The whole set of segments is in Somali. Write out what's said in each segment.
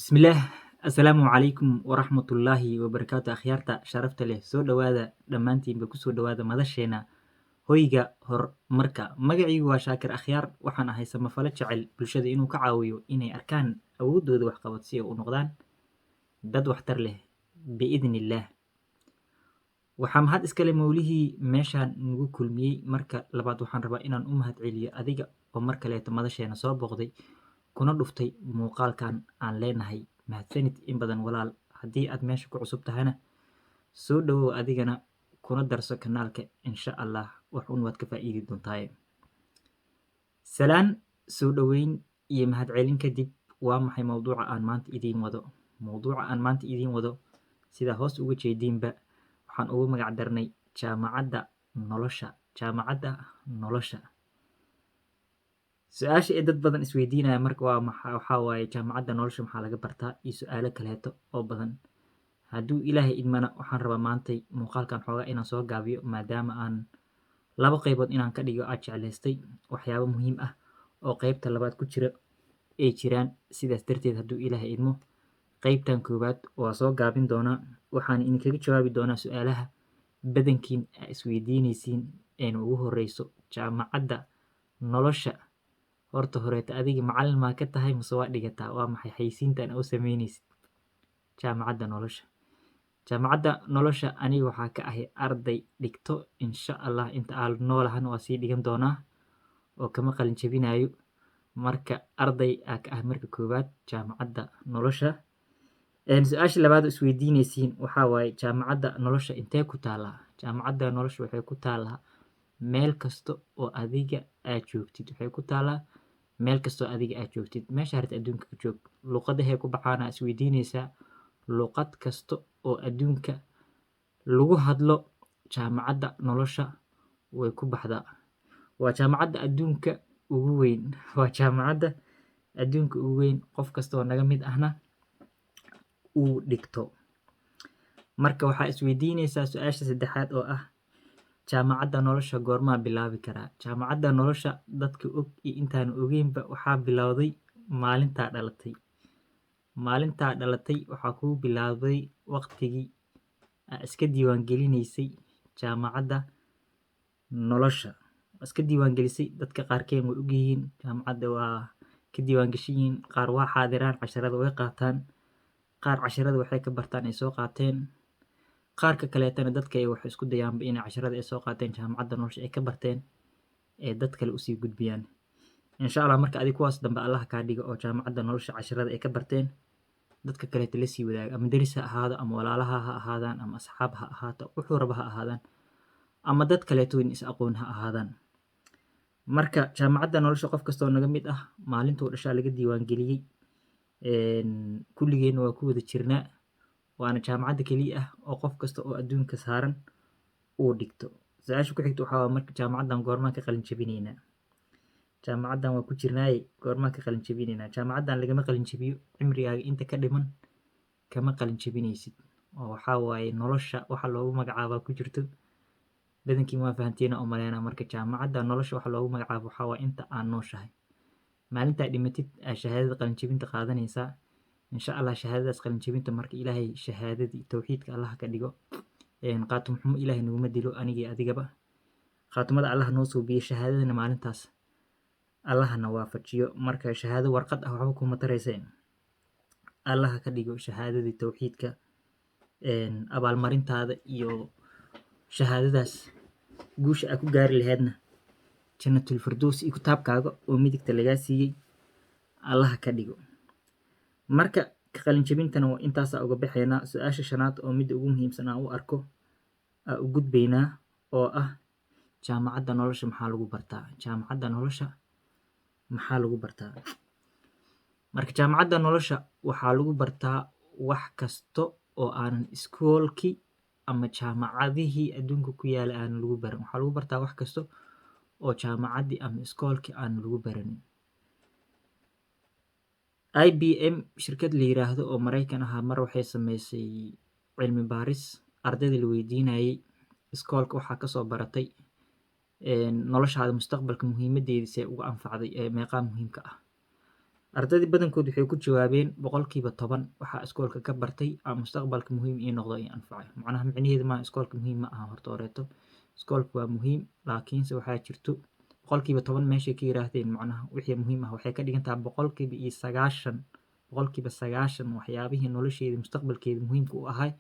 Bismillaah, assalaamu calaykum waraxmatullaahi wabarakaatu. Akhyaarta sharafta leh, soo dhowaada dhammaantiinba kusoo dhowaada madasheena hoyga horumarka. Magacaygu waa Shaakir Akhyaar, waxaan ahay samafale jecel bulshada inuu ka caawiyo inay arkaan awooddooda waxqabad si ay u noqdaan dad waxtar leh biidnillaah. Waxaa mahad iskale mowlihii meeshaan nagu kulmiyey. Marka labaad waxaan rabaa inaan u mahad celiyo adiga oo mar kaleeto madasheena soo booqday kuna dhuftay muuqaalkan aan leenahay mahadsanid in badan walaal. Haddii aad meesha ku cusub tahana soo dhowow adigana kuna darso kanaalka, insha allah wax un waad ka faa'iidi doontaaye. Salaan soo dhoweyn iyo mahadcelin kadib, waa maxay mowduuca aan maanta idiin wado? Mowduuca aan maanta idiin wado sida hoos uga jeediinba waxaan ugu magac darnay jaamacadda nolosha. Jaamacadda nolosha. Su-aasha ee dad badan isweydiinaya marka waxaa waaye jaamacadda nolosha maxaa laga bartaa iyo su-aalo kaleeto oo badan. Hadduu ilaahay idmana waxaan rabaa maantay muuqaalkan xoogaa inaan soo gaabiyo maadaama aan laba qaybood inaan ka dhigo aad jeclaystay waxyaabo muhiim ah oo qaybta labaad ku jira ay jiraan. Sidaas darteed hadduu ilaahay idmo qaybtan koowaad waa soo gaabin doonaa, waxaan idinkaga jawaabi doonaa su-aalaha badankiin aa isweydiinaysiin een ugu horeyso jaamacadda nolosha. Horta horeeta adiga macallin maa ka tahay mase waa dhigataa? Waa maxay xayeysiintan u sameynaysid jaamacadda nolosha? Jaamacadda nolosha aniga waxaa ka ahay arday dhigto, insha allah inta aan noolahan waa sii dhigan doonaa oo kama qalin jabinayo. Marka arday aa ka ah marka koowaad jaamacadda nolosha. Su-aasha labaad oo isweydiinaysiin waxaa waaye jaamacadda nolosha intee ku taalaa? Jaamacadda nolosha waxay ku taalaa meel kasta oo adiga aad joogtid. Waxay ku taalaa meel kastoo adiga aad joogtid, meesha harta adduunka ka joog. Luqadahee ku baxaana isweydiinaysaa. Luqad kasta oo adduunka lagu hadlo jaamacadda nolosha way ku baxdaa. Waa jaamacadda adduunka ugu weyn. Waa jaamacadda adduunka ugu weyn. Qof kasta oo naga mid ahna uu dhigto. Marka waxaa isweydiinaysaa su-aasha saddexaad oo ah jaamacadda nolosha goormaa bilaabi karaa? Jaamacadda nolosha dadka og iyo intaan ogeynba waxaa bilowday maalintaa dhalatay. Maalintaa dhalatay waxaa kuu bilaabay waqtigii aa iska diiwaangelinaysay jaamacadda nolosha. Iska diiwaangelisay dadka qaarkeen way ogyihiin jaamacadda waa ka diiwaangashan yihiin. Qaar waa xaadiraan casharada way qaataan. Qaar casharada waxay ka bartaan ay soo qaateen. Qaarka kaleetana dadka ay wax isku dayaanba inay casharada ay soo qaateen jaamacadda nolosha ay ka barteen ee dad kale usii gudbiyaan. Insha allah marka adiga kuwaas dambe allah kaa dhigo oo jaamacadda nolosha casharada ay ka barteen dadka kaleeta la sii wadaaga, ama deris ha ahaado ama walaalaha ha ahaadaan ama asxaab ha ahaato wuxuu raba ha ahaadaan ama dad kaleeto in is aqoon ha ahaadaan. Marka jaamacadda nolosha qof kasta oo naga mid ah maalintuu dhashaa laga diiwaangeliyey. Kulligeena waa ku wada jirnaa. Waana jaamacadda keliya ah oo qof kasta oo adduunka saaran uu dhigto. Su-aasha ku xigta waxaa waaye marka jaamacaddan goormaa ka qalin jabinaynaa? Jaamacaddan waa ku jirnaaye goormaa ka qalin jabinaynaa? Jaamacaddan lagama qalin jabiyo. Cimrigaaga inta ka dhiman kama qalin jabinaysid. Oo waxaa waaye nolosha waxa loogu magacaabaa ku jirto. Badankiin waa fahanteena oo maleena marka jaamacadda nolosha waxa loogu magacaabo waxaa waaye inta aan nooshahay. Maalintaa dhimatid aa shahaadada qalin jabinta qaadanaysaa. insha allah shahaadadaas qalin jabinta marka ilaahay shahaadadii tawxiidka allah ka dhigo. Qaatum xumo ilaahay naguma dilo anigii adigaba. Qaatumada allah noo soo biyo shahaadadana maalintaas allahna waafajiyo. Marka shahaado warqad ah waxba kuma tarayseen. Allah ka dhigo shahaadadii tawxiidka abaalmarintaada iyo shahaadadaas guusha aad ku gaari lahaydna jannatul firdaws iyo kitaabkaaga oo midigta lagaa siiyey Allah ka dhigo. Marka ka qalin jabintana waa intaas uga baxaynaa. Su-aasha shanaad oo midda ugu muhiimsan aan u arko u gudbaynaa oo ah jaamacadda nolosha maxaa lagu bartaa? Jaamacadda nolosha maxaa lagu bartaa? Marka jaamacadda nolosha waxaa lagu bartaa wax kasta oo aanan iskoolkii ama jaamacadihii adduunka ku yaala aanan lagu baran. Waxaa lagu bartaa wax kasta oo jaamacaddii ama iskoolkii aanan lagu baranin. IBM shirkad la yiraahdo oo Mareykan ahaa mar waxay sameysay cilmi baaris ardayda la weydiinayay iskoolka waxaa ka soo baratay noloshaada mustaqbalka muhiimadeeda see uga anfacday ee meeqa muhiimka ah. Ardaydii badankood waxay ku jawaabeen boqolkiiba 10 waxaa iskoolka ka bartay ama mustaqbalka muhiim ii noqdo ii anfacayo. Macnaha micnaheedu maaha iskoolka muhiim ma aha horta horeeto. Iskoolka waa muhiim, laakiinse waxaa jirto boqolkiiba 10 meeshay ka yiraahdeen macnaha wixii muhiim ah waxay ka dhigan tahay boqolkiiba 90 waxyaabihii nolosheeda mustaqbalkeeda muhiimka u ahay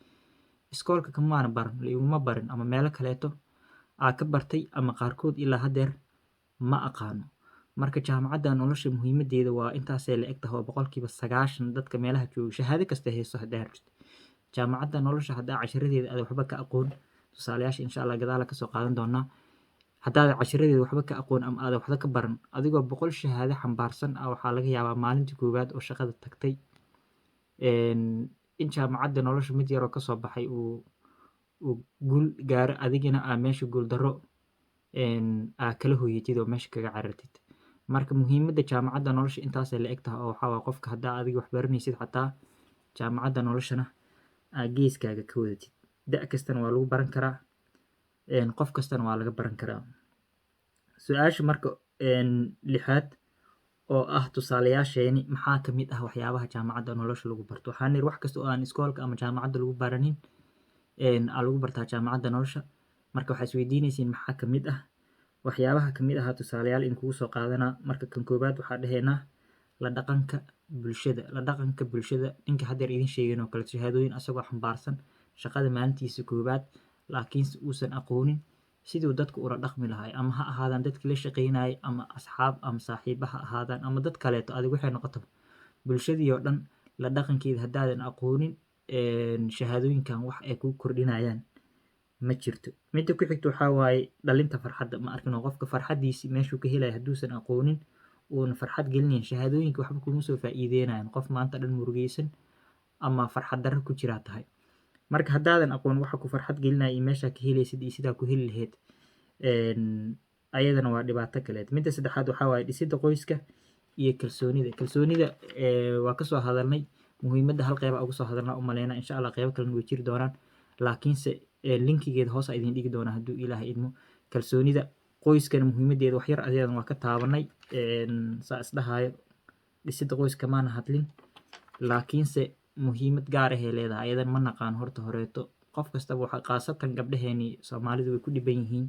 iskoolka kamaana baran, la iguma barin ama meelo kaleeto aa ka bartay ama qaarkood ilaa haddeer ma aqaano. Marka jaamacadda nolosha muhiimadeeda waa intaasay la eg tahay oo boqolkiiba 90 dadka meelaha jooga shahaado kasta haysto haddaa rabtid. Jaamacadda nolosha haddaa cashiradeeda aad waxba ka aqoon, tusaalayaasha insha Allah gadaal ka soo qaadan doonaa. Haddaad cashiradeeda waxba ka aqoon ama aad waxba ka baran, adigoo 100 shahaado xambaarsan ah waxaa laga yaabaa maalintii koowaad oo shaqada tagtay in jaamacadda nolosha mid yaroo kasoo baxay uu guul gaaro adigina aa meesha guul darro aa kala hooyatid oo meesha kaga carartid. Marka muhiimadda jaamacadda nolosha intaasay la eg tahay oo waxaa waa qofka haddaa adiga wax baranaysid xataa jaamacadda noloshana aa geeskaaga ka wadatid. Da' kastana waa lagu baran karaa, qof kastana waa laga baran karaa. Su-aasha marka 6aad oo ah tusaalayaasheeni maxaa ka mid ah waxyaabaha jaamacadda nolosha lagu barto. Waxaan niri wax kasta oo aan iskoolka ama jaamacadda lagu baranin aa lagu bartaa jaamacadda nolosha. Marka waxaa isweydiinaysiin maxaa ka mid ah waxyaabaha ka mid ahaa tusaalayaal in kugu soo qaadanaa. Marka kan koobaad waxaa dhahaynaa la dhaqanka bulshada. La dhaqanka bulshada ninka haddeer idin sheegin oo kale shahaadooyin asagoo xambaarsan shaqada maalintiisa koobaad laakiinse uusan aqoonin siduu dadku ula dhaqmi lahay ama ha ahaadaan dadkii la shaqaynayay ama asxaab ama saaxiibo ha ahaadaan ama dad kaleeto adiga waxay noqoto bulshadii oo dhan la dhaqankeeda haddaadan aqoonin shahaadooyinkan wax ay kuu kordhinayaan ma jirto. Midda ku xigta waxaa waaye dhalinta farxadda. Ma arkin oo qofka farxaddiisi meeshuu ka helaya hadduusan aqoonin uuna farxad gelinayn shahaadooyinka waxba kuma soo faa'iideynayaan. Qof maanta dhan murugaysan ama farxad darro ku jiraa tahay. Marka haddaadan aqoon waxa ku farxad gelinaya iyo meeshaa ka helaysid iyo sidaa ku heli lahayd ayadana waa dhibaato kaleed. Midda 3aad waxaa waaye dhisidda qoyska iyo kalsoonida. Kalsoonida waa ka soo hadalnay muhiimadda hal qeyb ugu soo hadalnaa u maleynaa insha Allah qeybo kalena way jiri doonaan laakiinse linkigeeda hoos aa idin dhigi doonaa hadduu Ilaahay idmo. Kalsoonida qoyskana muhiimadeeda wax yar ayadan waa ka taabanay saa isdhahayo dhisidda qoyska maana hadlin laakiinse muhiimad gaar ah ay leedahay ayadan ma naqaan horta horeeto. Qof kastaba waxa qaasatan gabdhaheeni Soomaalidu way ku dhiban yihiin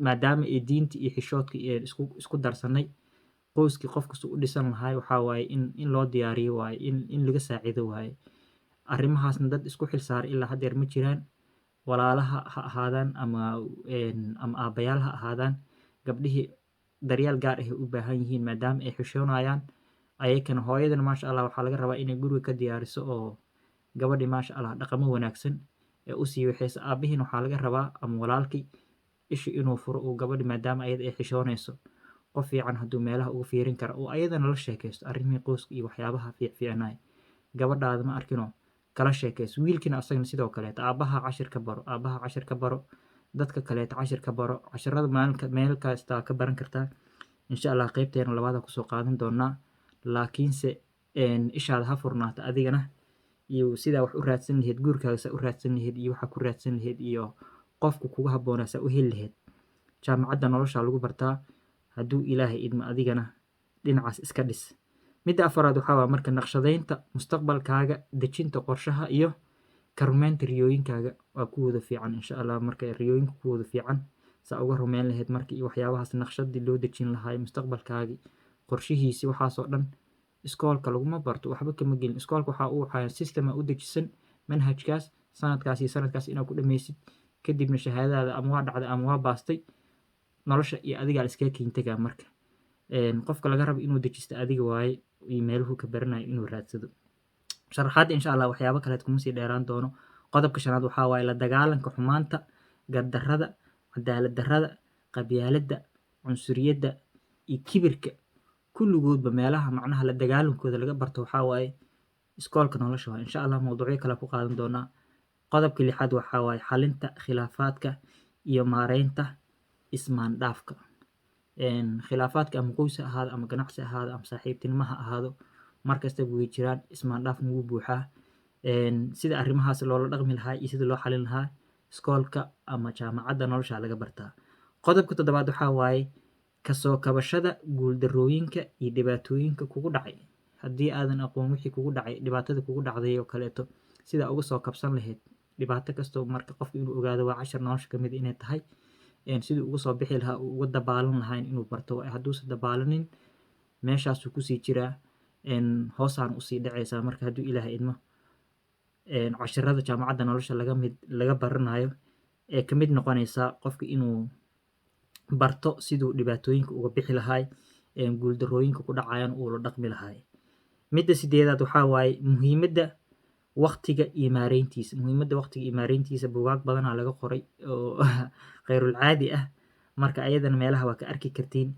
maadaama ay diinta iyo xishoodka isku darsanay qoyskii qof kasta u dhisan lahay waxaa waaye in loo diyaariyo waaye in laga saacido waaye. Arrimahaasna dad isku xil saaray ilaa haddeer ma jiraan. Walaalaha ha ahaadaan ama aabbayaal ha ahaadaan gabdhihii daryeel gaar ah ay u baahan yihiin maadaama ay xishoonayaan. Ayakana hooyadana maasha Allah waxaa laga rabaa inay guriga ka diyaariso oo gabadhii maasha Allah dhaqamo wanaagsan ee u sii waxayso. Aabbihiina waxaa laga rabaa ama walaalkii isha inuu furo uu gabadhi maadaama ayada ay xishoonayso qof fiican hadduu meelaha ugu fiirin kara oo ayadana la sheekaysto arrimihii qoyska iyo waxyaabaha fiicnaay gabadhaada ma arkinoo kala sheekayso. Wiilkina asagana sidoo kaleeto aabbaha cashir ka baro dadka kaleeto cashir ka baro. Casharada meel kasta ka baran kartaa insha Allah qeybteena labaad kusoo qaadan doonaa laakiinse ishaada ha furnaato adigana iyo sidaa wax u raadsan lahayd guurkaaga saa u raadsan lahayd iyo waxa ku raadsan lahayd iyo qofku kugu habboonaa saa u heli lahayd. Jaamacadda nolosha lagu bartaa hadduu Ilaahay idmo adigana dhinacaas iska dhis. Midda 4aad waxaa waa marka naqshadaynta mustaqbalkaaga dejinta qorshaha iyo ka rumaynta riyooyinkaaga waa ku wada fiican insha Allah. Marka riyooyinka ku wada fiican saa uga rumayn lahayd marka iyo waxyaabahaas naqshadii loo dejin lahaa mustaqbalkaagii qorshihiisi waxaasoo dhan iskoolka laguma barto waxba kama gelin. Iskoolka waxaa uu waxaa system u dejisan manhajkaas sanadkaas iyo sanadkaas inaad ku dhammaysid kadibna shahaadadaada ama waa dhacday ama waa baastay nolosha iyo adigaa iskaga kiintagaa. Marka qofka laga rabo inuu dejisto adiga waaye iyo meeluhu ka baranayo inuu raadsado. Sharaxaadda insha Allah waxyaabo kaleed kuma sii dheeraan doono. Qodobka 5aad waxaa waaye la dagaalanka xumaanta, gardarrada, cadaalad darrada, qabyaaladda, cunsuriyadda iyo kibirka kulligoodba meelaha macnaha la dagaalankooda laga barto waxaa waaye iskoolka nolosha waaye. Insha Allah mawduucyo kale ku qaadan doonaa. Qodobka 6aad waxaa waaye xalinta khilaafaadka iyo maareynta ismaandhaafka. Khilaafaadka ama qoys ha ahaado ama ganacsi ha ahaado ama saaxiibtinimo ha ahaado markastaba way jiraan ismaandhaafna wuu buuxaa. Sida arrimahaas loola dhaqmi lahaa iyo sida loo xalin lahaa iskoolka ama jaamacadda nolosha laga bartaa. Qodobka 7aad waxaa waaye kasoo kabashada guuldarrooyinka iyo dhibaatooyinka kugu dhacay. Haddii aadan aqoon wixii kugu dhacay, dhibaatada kugu dhacday oo kaleeto, sidaa uga soo kabsan lahayd dhibaato kastoo marka qofka inuu ogaado waa cashar nolosha ka mid inay tahay. Siduu uga soo bixi lahaa uu uga dabaalan lahayn inuu barto. Hadduusan dabaalanin meeshaasuu kusii jiraa, hoosaan usii dhacaysaa. Marka hadduu Ilaahay idmo, casharada jaamacadda nolosha laga baranayo ee ka mid noqonaysaa qofka inuu barto siduu dhibaatooyinka uga bixi lahaay, guuldarrooyinka ku dhacayana uu la dhaqmi lahaay. Midda sideedaad waxaa waaye muhiimadda waqtiga iyo maareyntiisa. Muhiimadda waqtiga iyo maareyntiisa buugaag badanaa laga qoray oo khayrul caadi ah. Marka ayadana meelaha waa ka arki kartiin.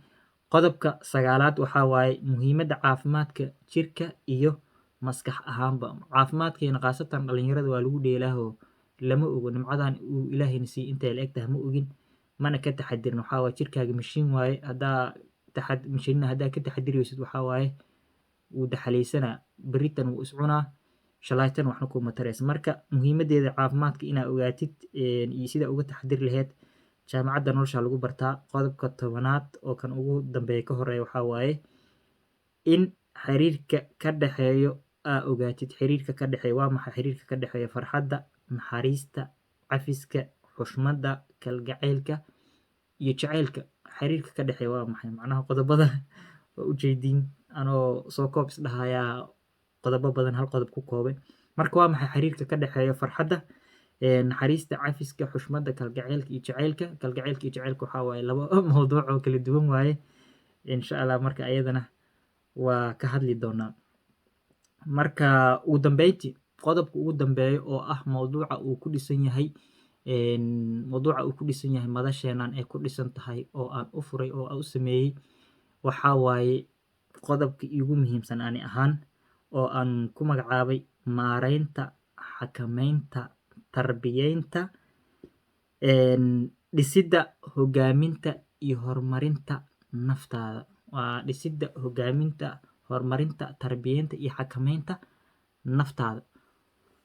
Qodobka 9aad waxaa waaye muhiimadda caafimaadka jirka iyo maskax ahaanba. Caafimaadkeena khaasatan dhalinyarada waa lagu dheelaaho, lama ogo nimcadan uu Ilaahayna siiyey intay la egtahay ma ogin, mana ka taxadirin. Waxaa waaye jirkaaga mashiin waaye, mashiinna haddaa ka taxadiri waysid waxaa waaye wuu daxaleysanaa, beritan wuu iscunaa, shalaytan waxna kuma taraysa. Marka muhiimadeeda caafimaadka inaa ogaatid iyo sida uga taxadiri lahayd jaamacadda nolosha lagu bartaa. Qodobka 10aad oo kan ugu dambeeya ka horeeya waxaa waaye in xiriirka ka dhexeeyo ogaatid. Xiriirka ka dhexeeya waa maxay? Xiriirka ka dhexeeya farxadda, naxariista, cafiska, xushmadda, kalgacaylka iyo jacaylka. Xiriirka ka dhexeeya waa maxay? Macnaha qodobada waa ujeediin anoo soo koob isdhahayaa qodobo badan hal qodob ku koobay. Marka waa maxay xiriirka ka dhexeeya farxadda, naxariista, cafiska, xushmadda, kalgacaylka iyo jacaylka? Kalgacaylka iyo jacaylka waxaa waaye laba mawduuc oo kala duwan waaye. Insha Allah marka ayadana waa ka hadli doonaa. Marka ugu dambeyntii qodobka ugu dambeeya oo ah mawduuca uu ku dhisan yahay, madasheenan ee ku dhisan tahay oo aan u furay oo aan u sameeyey waxaa waaye qodobka igu muhiimsan ani ahaan oo aan ku magacaabay maareynta, xakameynta, tarbiyeynta, dhisidda, hogaaminta iyo horumarinta naftaada. Waa dhisidda, hogaaminta, horumarinta, tarbiyeynta iyo xakameynta naftaada.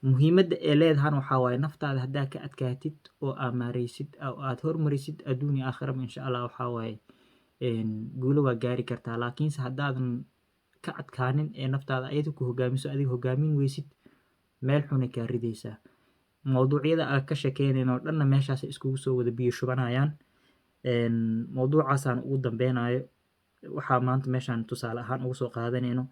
Muhiimadda ee leedahan waxaa waaye naftaada haddaa ka adkaatid oo aad maareysid oo aad hormarisid adduun iyo aakhiraba insha Allah waxaa waaye guulo waa gaari kartaa. Laakiinse haddaadan ka adkaanin ee naftaada ayada ku hogaamiso, adiga hogaamin weysid, meel xun ay kaa ridaysaa. Mawduucyada aan ka sheekeynayno oo dhanna meeshaas iskugu soo wada biyo shubanayaan. Mawduucaasaan ugu dambeynayo waxaa maanta meeshaan tusaale ahaan ugu soo qaadanayno.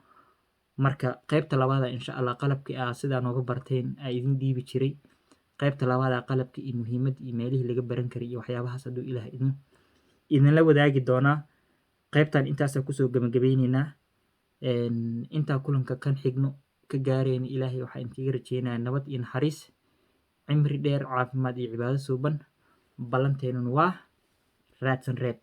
Marka qaybta labaad insha Allah qalabkii sidaa nooga barteen idin dhiibi jiray. Qaybta labaad qalabkii iyo muhiimadda iyo meelihii laga baran karay iyo waxyaabahaas hadduu Ilaahay idinla wadaagi doonaa. Qaybtan intaasaan kusoo gabagabeynaynaa. Intaa kulanka kan xigno ka gaarayna Ilaahay waxaa intiga rajeynayaa nabad iyo naxariis, cimri dheer, caafimaad iyo cibaado suuban. Ballanteennuna waa raadsan reeb.